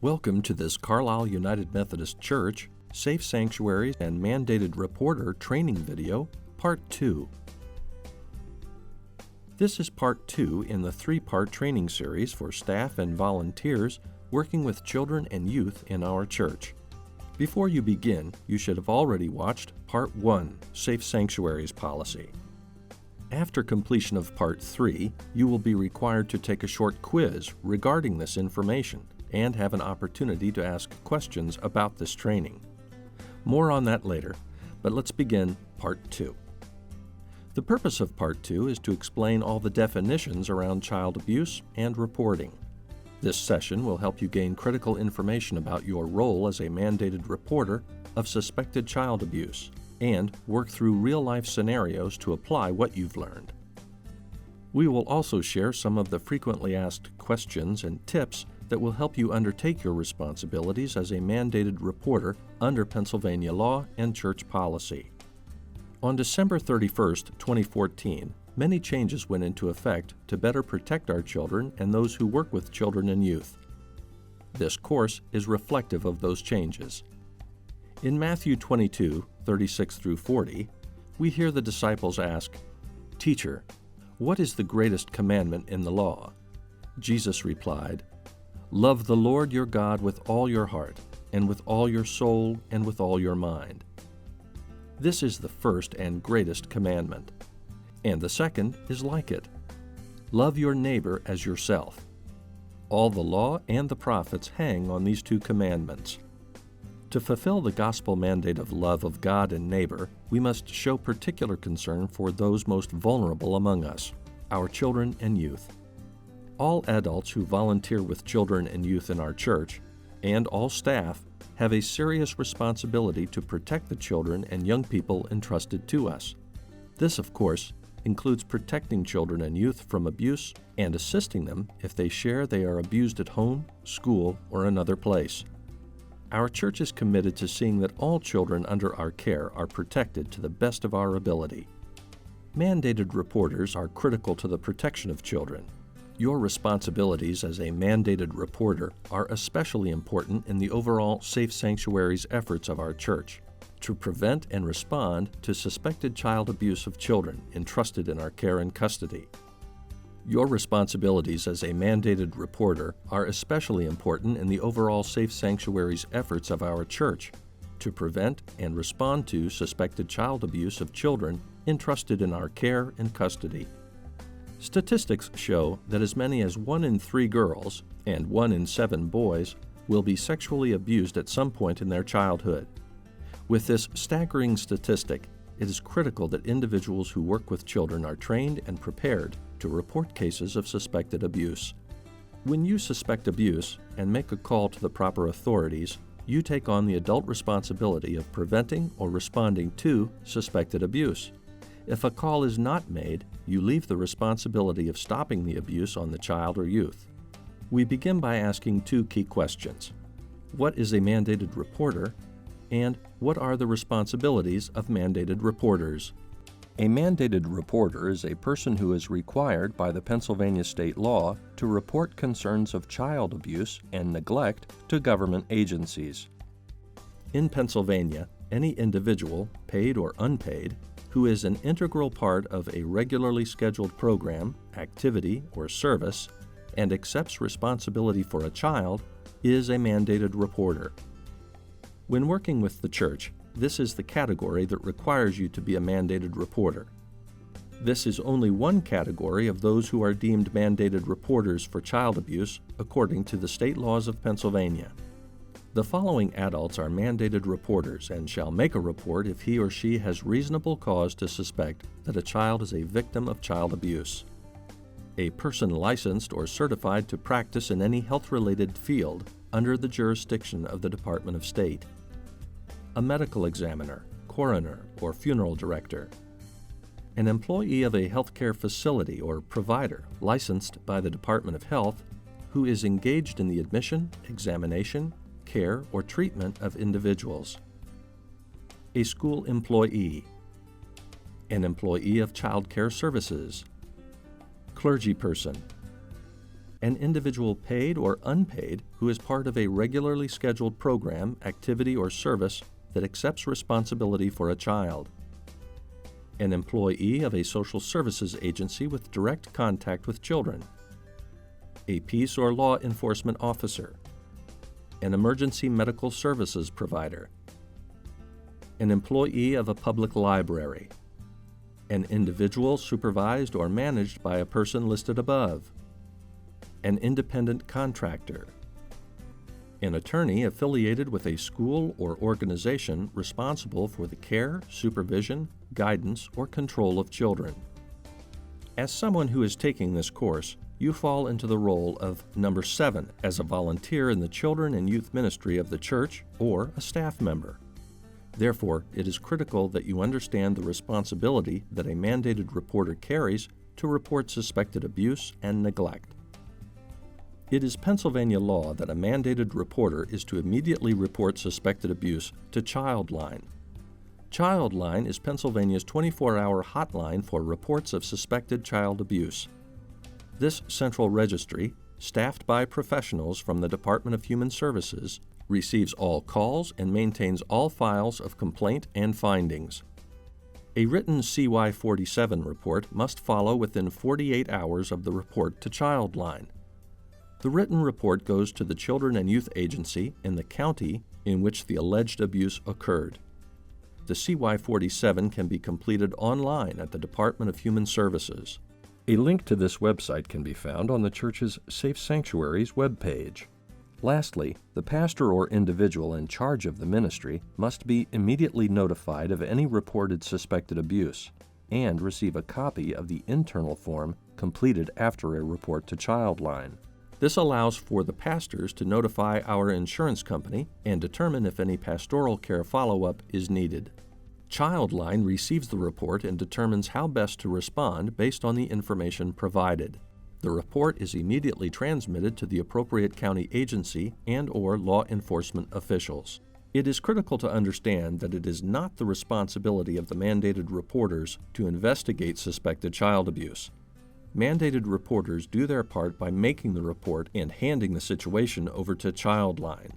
Welcome to this Carlisle United Methodist Church Safe Sanctuaries and Mandated Reporter training video, Part 2. This is Part 2 in the 3-part training series for staff and volunteers working with children and youth in our church. Before you begin, you should have already watched Part 1, Safe Sanctuaries Policy. After completion of Part 3, you will be required to take a short quiz regarding this information and have an opportunity to ask questions about this training. More on that later, but let's begin Part 2. The purpose of Part 2 is to explain all the definitions around child abuse and reporting. This session will help you gain critical information about your role as a mandated reporter of suspected child abuse and work through real-life scenarios to apply what you've learned. We will also share some of the frequently asked questions and tips that will help you undertake your responsibilities as a mandated reporter under Pennsylvania law and church policy. On December 31st, 2014, many changes went into effect to better protect our children and those who work with children and youth. This course is reflective of those changes. In Matthew 22, 36 through 40, we hear the disciples ask, "Teacher, what is the greatest commandment in the law?" Jesus replied, "Love the Lord your God with all your heart, and with all your soul, and with all your mind. This is the first and greatest commandment. And the second is like it. Love your neighbor as yourself. All the law and the prophets hang on these two commandments." To fulfill the gospel mandate of love of God and neighbor, we must show particular concern for those most vulnerable among us, our children and youth. All adults who volunteer with children and youth in our church, and all staff, have a serious responsibility to protect the children and young people entrusted to us. This, of course, includes protecting children and youth from abuse and assisting them if they share they are abused at home, school, or another place. Our church is committed to seeing that all children under our care are protected to the best of our ability. Mandated reporters are critical to the protection of children. Your responsibilities as a mandated reporter are especially important in the overall Safe Sanctuaries efforts of our church to prevent and respond to suspected child abuse of children entrusted in our care and custody. Your responsibilities as a mandated reporter are especially important in the overall Safe Sanctuaries efforts of our church to prevent and respond to suspected child abuse of children entrusted in our care and custody. Statistics show that as many as 1 in 3 girls and 1 in 7 boys will be sexually abused at some point in their childhood. With this staggering statistic, it is critical that individuals who work with children are trained and prepared to report cases of suspected abuse. When you suspect abuse and make a call to the proper authorities, you take on the adult responsibility of preventing or responding to suspected abuse. If a call is not made, you leave the responsibility of stopping the abuse on the child or youth. We begin by asking 2 key questions. What is a mandated reporter? And what are the responsibilities of mandated reporters? A mandated reporter is a person who is required by the Pennsylvania state law to report concerns of child abuse and neglect to government agencies. In Pennsylvania, any individual, paid or unpaid, who is an integral part of a regularly scheduled program, activity, or service, and accepts responsibility for a child, is a mandated reporter. When working with the church, this is the category that requires you to be a mandated reporter. This is only one category of those who are deemed mandated reporters for child abuse according to the state laws of Pennsylvania. The following adults are mandated reporters and shall make a report if he or she has reasonable cause to suspect that a child is a victim of child abuse. A person licensed or certified to practice in any health-related field under the jurisdiction of the Department of State. A medical examiner, coroner, or funeral director. An employee of a healthcare facility or provider licensed by the Department of Health who is engaged in the admission, examination, care, or treatment of individuals. A school employee. An employee of child care services. Clergy person. An individual paid or unpaid who is part of a regularly scheduled program, activity, or service that accepts responsibility for a child. An employee of a social services agency with direct contact with children. A peace or law enforcement officer. An emergency medical services provider. An employee of a public library. An individual supervised or managed by a person listed above. An independent contractor. An attorney affiliated with a school or organization responsible for the care, supervision, guidance, or control of children. As someone who is taking this course, you fall into the role of number 7 as a volunteer in the children and youth ministry of the church or a staff member. Therefore, it is critical that you understand the responsibility that a mandated reporter carries to report suspected abuse and neglect. It is Pennsylvania law that a mandated reporter is to immediately report suspected abuse to Childline. Childline is Pennsylvania's 24-hour hotline for reports of suspected child abuse. This central registry, staffed by professionals from the Department of Human Services, receives all calls and maintains all files of complaint and findings. A written CY-47 report must follow within 48 hours of the report to Childline. The written report goes to the Children and Youth Agency in the county in which the alleged abuse occurred. The CY-47 can be completed online at the Department of Human Services. A link to this website can be found on the church's Safe Sanctuaries webpage. Lastly, the pastor or individual in charge of the ministry must be immediately notified of any reported suspected abuse and receive a copy of the internal form completed after a report to Childline. This allows for the pastors to notify our insurance company and determine if any pastoral care follow-up is needed. Childline receives the report and determines how best to respond based on the information provided. The report is immediately transmitted to the appropriate county agency and/or law enforcement officials. It is critical to understand that it is not the responsibility of the mandated reporters to investigate suspected child abuse. Mandated reporters do their part by making the report and handing the situation over to Childline.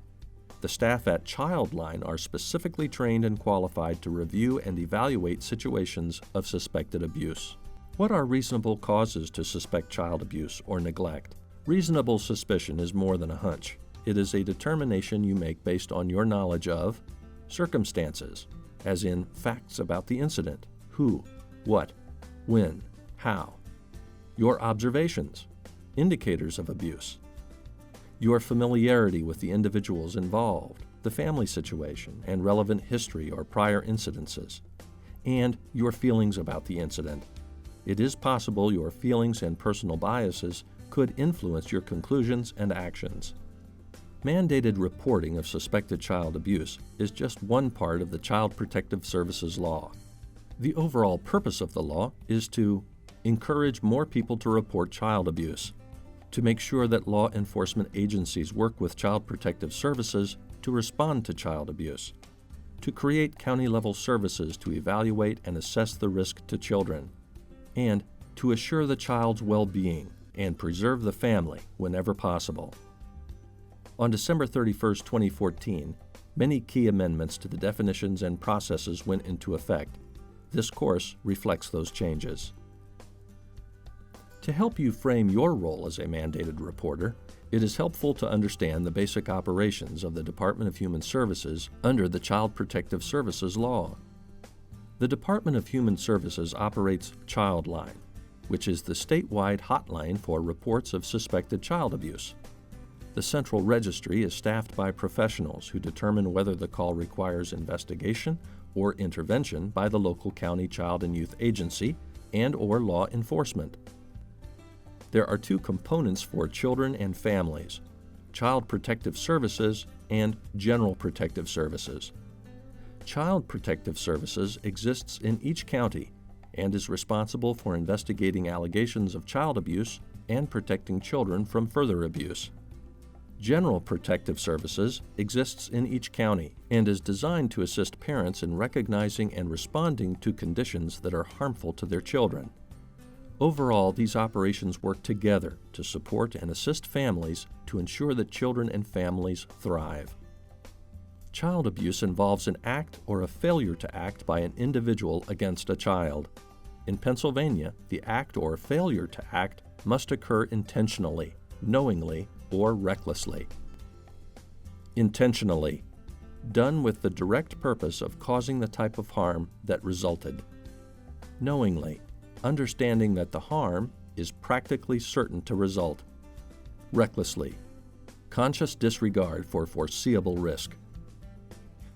The staff at Childline are specifically trained and qualified to review and evaluate situations of suspected abuse. What are reasonable causes to suspect child abuse or neglect? Reasonable suspicion is more than a hunch. It is a determination you make based on your knowledge of circumstances, as in facts about the incident, who, what, when, how, your observations, indicators of abuse, your familiarity with the individuals involved, the family situation, and relevant history or prior incidences, and your feelings about the incident. It is possible your feelings and personal biases could influence your conclusions and actions. Mandated reporting of suspected child abuse is just one part of the Child Protective Services law. The overall purpose of the law is to encourage more people to report child abuse, to make sure that law enforcement agencies work with Child Protective Services to respond to child abuse, to create county-level services to evaluate and assess the risk to children, and to assure the child's well-being and preserve the family whenever possible. On December 31, 2014, many key amendments to the definitions and processes went into effect. This course reflects those changes. To help you frame your role as a mandated reporter, it is helpful to understand the basic operations of the Department of Human Services under the Child Protective Services law. The Department of Human Services operates Childline, which is the statewide hotline for reports of suspected child abuse. The central registry is staffed by professionals who determine whether the call requires investigation or intervention by the local county child and youth agency and/or law enforcement. There are two components for children and families: Child Protective Services and General Protective Services. Child Protective Services exists in each county and is responsible for investigating allegations of child abuse and protecting children from further abuse. General Protective Services exists in each county and is designed to assist parents in recognizing and responding to conditions that are harmful to their children. Overall, these operations work together to support and assist families to ensure that children and families thrive. Child abuse involves an act or a failure to act by an individual against a child. In Pennsylvania, the act or failure to act must occur intentionally, knowingly, or recklessly. Intentionally, done with the direct purpose of causing the type of harm that resulted. Knowingly, understanding that the harm is practically certain to result. Recklessly, conscious disregard for foreseeable risk.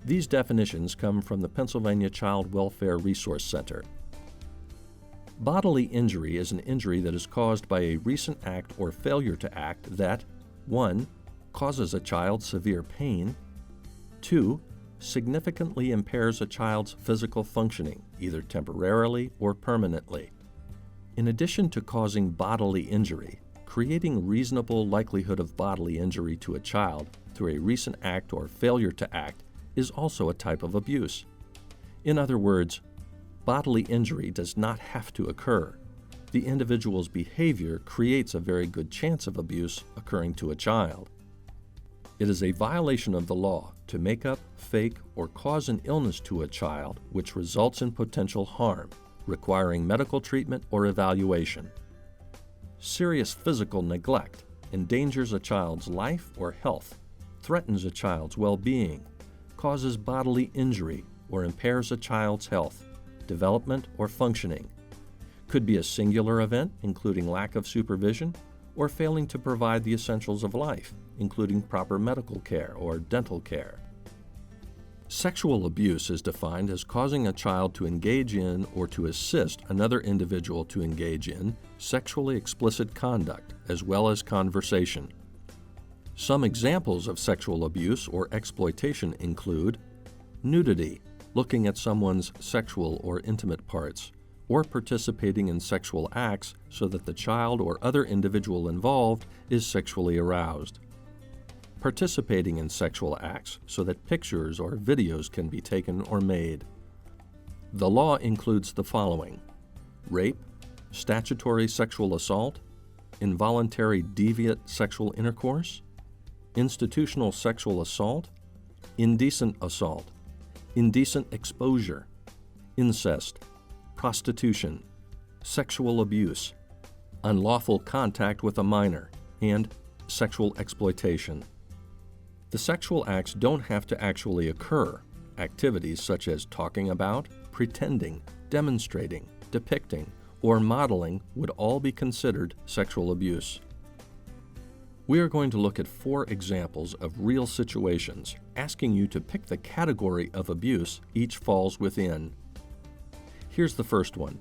These definitions come from the Pennsylvania Child Welfare Resource Center. Bodily injury is an injury that is caused by a recent act or failure to act that 1. Causes a child severe pain, 2. Significantly impairs a child's physical functioning, either temporarily or permanently. In addition to causing bodily injury, creating reasonable likelihood of bodily injury to a child through a recent act or failure to act is also a type of abuse. In other words, bodily injury does not have to occur. The individual's behavior creates a very good chance of abuse occurring to a child. It is a violation of the law to make up, fake, or cause an illness to a child which results in potential harm, requiring medical treatment or evaluation. Serious physical neglect endangers a child's life or health, threatens a child's well-being, causes bodily injury, or impairs a child's health, development, or functioning. Could be a singular event, including lack of supervision, or failing to provide the essentials of life, including proper medical care or dental care. Sexual abuse is defined as causing a child to engage in or to assist another individual to engage in sexually explicit conduct as well as conversation. Some examples of sexual abuse or exploitation include nudity, looking at someone's sexual or intimate parts, or participating in sexual acts so that the child or other individual involved is sexually aroused. Participating in sexual acts so that pictures or videos can be taken or made. The law includes the following: rape, statutory sexual assault, involuntary deviant sexual intercourse, institutional sexual assault, indecent assault, indecent exposure, incest, prostitution, sexual abuse, unlawful contact with a minor, and sexual exploitation. The sexual acts don't have to actually occur. Activities such as talking about, pretending, demonstrating, depicting, or modeling would all be considered sexual abuse. We are going to look at 4 examples of real situations, asking you to pick the category of abuse each falls within. Here's the first one.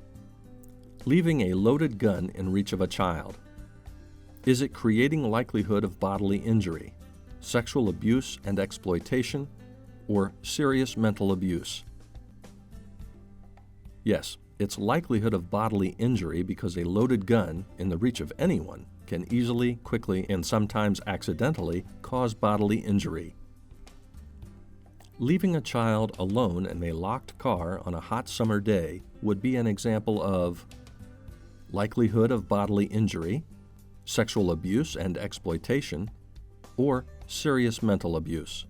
Leaving a loaded gun in reach of a child. Is it creating likelihood of bodily injury, sexual abuse and exploitation, or serious mental abuse? Yes, it's likelihood of bodily injury because a loaded gun in the reach of anyone can easily, quickly, and sometimes accidentally cause bodily injury. Leaving a child alone in a locked car on a hot summer day would be an example of likelihood of bodily injury, sexual abuse and exploitation, or serious mental abuse.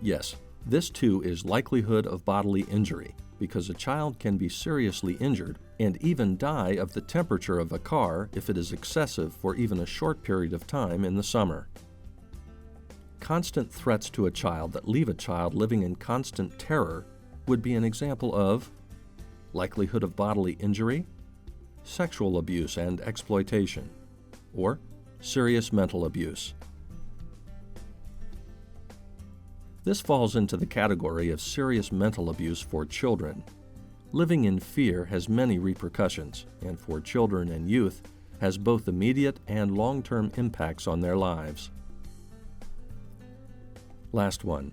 Yes, this too is likelihood of bodily injury, because a child can be seriously injured and even die of the temperature of a car if it is excessive for even a short period of time in the summer. Constant threats to a child that leave a child living in constant terror would be an example of likelihood of bodily injury, sexual abuse and exploitation, or serious mental abuse. This falls into the category of serious mental abuse for children. Living in fear has many repercussions, and for children and youth has both immediate and long-term impacts on their lives. Last one.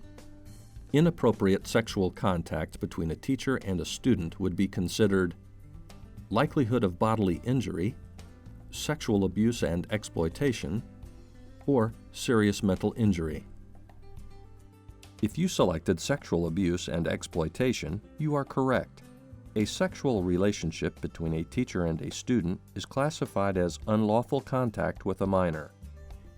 Inappropriate sexual contact between a teacher and a student would be considered likelihood of bodily injury, sexual abuse and exploitation, or serious mental injury. If you selected sexual abuse and exploitation, you are correct. A sexual relationship between a teacher and a student is classified as unlawful contact with a minor.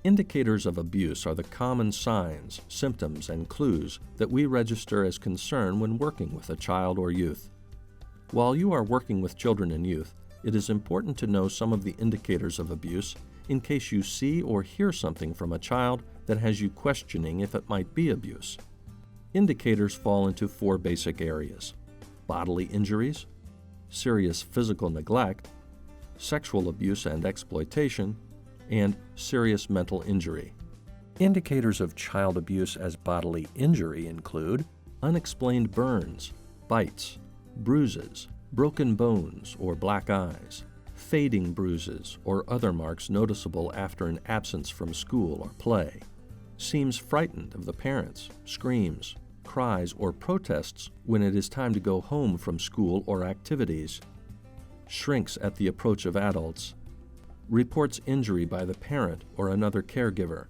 Indicators of abuse are the common signs, symptoms, and clues that we register as concern when working with a child or youth. While you are working with children and youth, it is important to know some of the indicators of abuse in case you see or hear something from a child that has you questioning if it might be abuse. Indicators fall into 4 basic areas: bodily injuries, serious physical neglect, sexual abuse and exploitation, and serious mental injury. Indicators of child abuse as bodily injury include unexplained burns, bites, bruises, broken bones or black eyes, fading bruises or other marks noticeable after an absence from school or play, seems frightened of the parents, screams, cries, or protests when it is time to go home from school or activities, shrinks at the approach of adults, reports injury by the parent or another caregiver,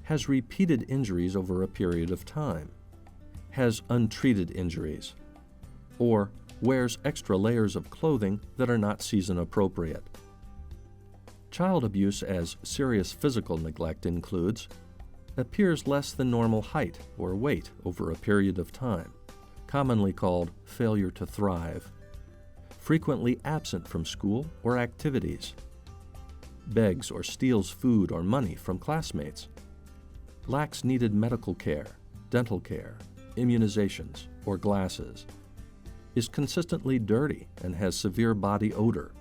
has repeated injuries over a period of time, has untreated injuries, or wears extra layers of clothing that are not season appropriate. Child abuse as serious physical neglect includes appears less than normal height or weight over a period of time, commonly called failure to thrive, frequently absent from school or activities, begs or steals food or money from classmates, lacks needed medical care, dental care, immunizations, or glasses, is consistently dirty and has severe body odor,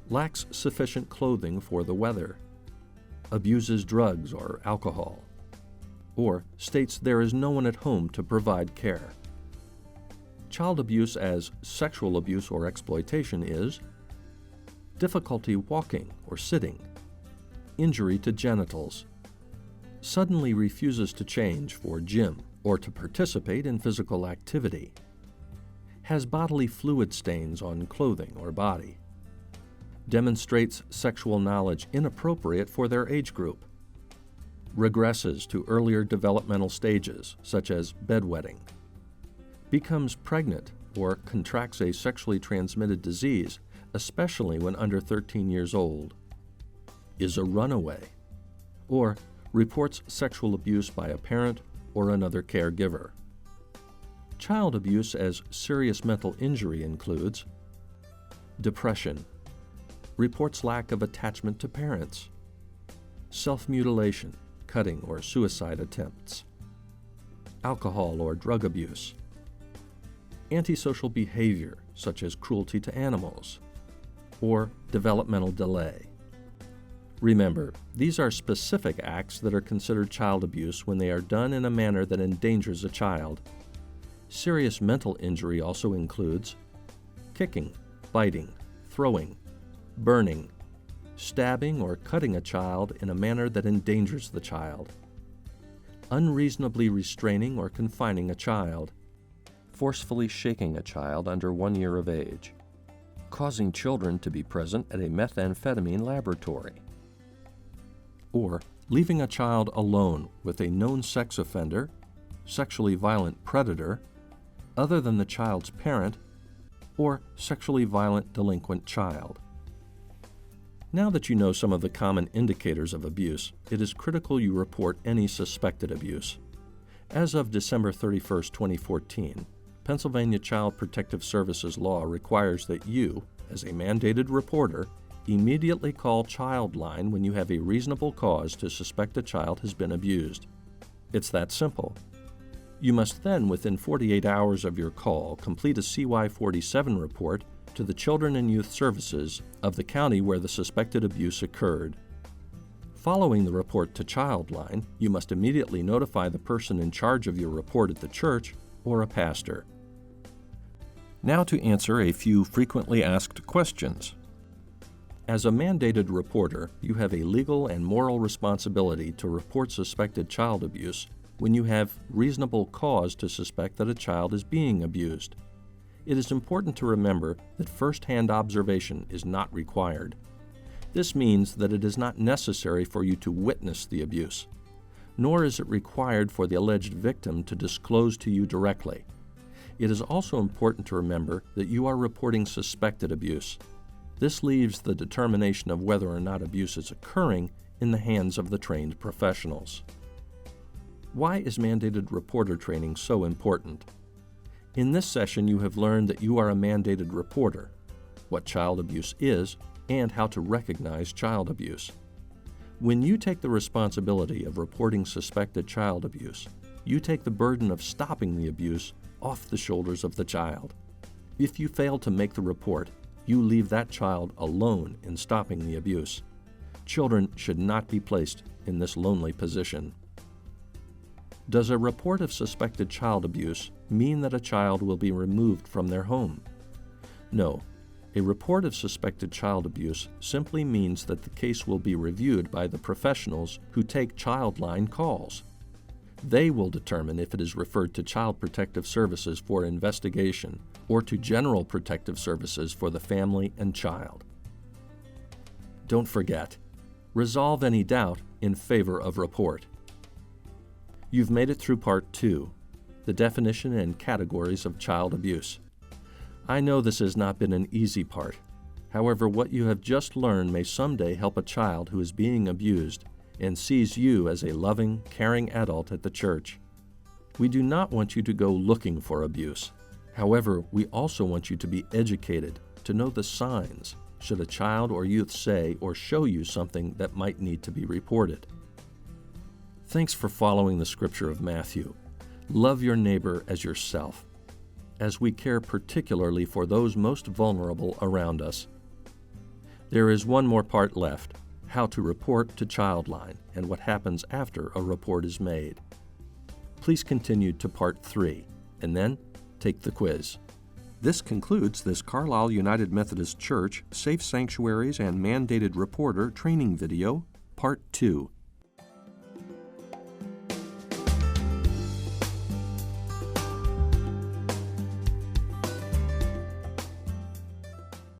lacks sufficient clothing for the weather, abuses drugs or alcohol, or states there is no one at home to provide care. Child abuse as sexual abuse or exploitation is difficulty walking or sitting, injury to genitals, suddenly refuses to change for gym or to participate in physical activity, has bodily fluid stains on clothing or body, demonstrates sexual knowledge inappropriate for their age group, regresses to earlier developmental stages such as bedwetting, becomes pregnant or contracts a sexually transmitted disease, especially when under 13 years old, is a runaway, or reports sexual abuse by a parent or another caregiver. Child abuse as serious mental injury includes depression, reports lack of attachment to parents, self-mutilation, cutting or suicide attempts, alcohol or drug abuse, antisocial behavior such as cruelty to animals, or developmental delay. Remember, these are specific acts that are considered child abuse when they are done in a manner that endangers a child. Serious mental injury also includes kicking, biting, throwing, burning, stabbing or cutting a child in a manner that endangers the child, unreasonably restraining or confining a child, forcefully shaking a child under 1 year of age, causing children to be present at a methamphetamine laboratory, or leaving a child alone with a known sex offender, sexually violent predator, other than the child's parent, or sexually violent delinquent child. Now that you know some of the common indicators of abuse, it is critical you report any suspected abuse. As of December 31, 2014, Pennsylvania Child Protective Services law requires that you, as a mandated reporter, immediately call Childline when you have a reasonable cause to suspect a child has been abused. It's that simple. You must then, within 48 hours of your call, complete a CY-47 report to the Children and Youth Services of the county where the suspected abuse occurred. Following the report to Childline, you must immediately notify the person in charge of your report at the church or a pastor. Now to answer a few frequently asked questions. As a mandated reporter, you have a legal and moral responsibility to report suspected child abuse when you have reasonable cause to suspect that a child is being abused. It is important to remember that first-hand observation is not required. This means that it is not necessary for you to witness the abuse, nor is it required for the alleged victim to disclose to you directly. It is also important to remember that you are reporting suspected abuse. This leaves the determination of whether or not abuse is occurring in the hands of the trained professionals. Why is mandated reporter training so important? In this session, you have learned that you are a mandated reporter, what child abuse is, and how to recognize child abuse. When you take the responsibility of reporting suspected child abuse, you take the burden of stopping the abuse off the shoulders of the child. If you fail to make the report, you leave that child alone in stopping the abuse. Children should not be placed in this lonely position. Does a report of suspected child abuse mean that a child will be removed from their home? No. A report of suspected child abuse simply means that the case will be reviewed by the professionals who take childline calls. They will determine if it is referred to Child Protective Services for investigation or to General Protective Services for the family and child. Don't forget, resolve any doubt in favor of report. You've made it through Part 2, the definition and categories of child abuse. I know this has not been an easy part. However, what you have just learned may someday help a child who is being abused and sees you as a loving, caring adult at the church. We do not want you to go looking for abuse. However, we also want you to be educated, to know the signs, should a child or youth say or show you something that might need to be reported. Thanks for following the scripture of Matthew. Love your neighbor as yourself, as we care particularly for those most vulnerable around us. There is one more part left: how to report to Childline and what happens after a report is made. Please continue to Part 3, and then take the quiz. This concludes this Carlisle United Methodist Church Safe Sanctuaries and Mandated Reporter training video, Part 2.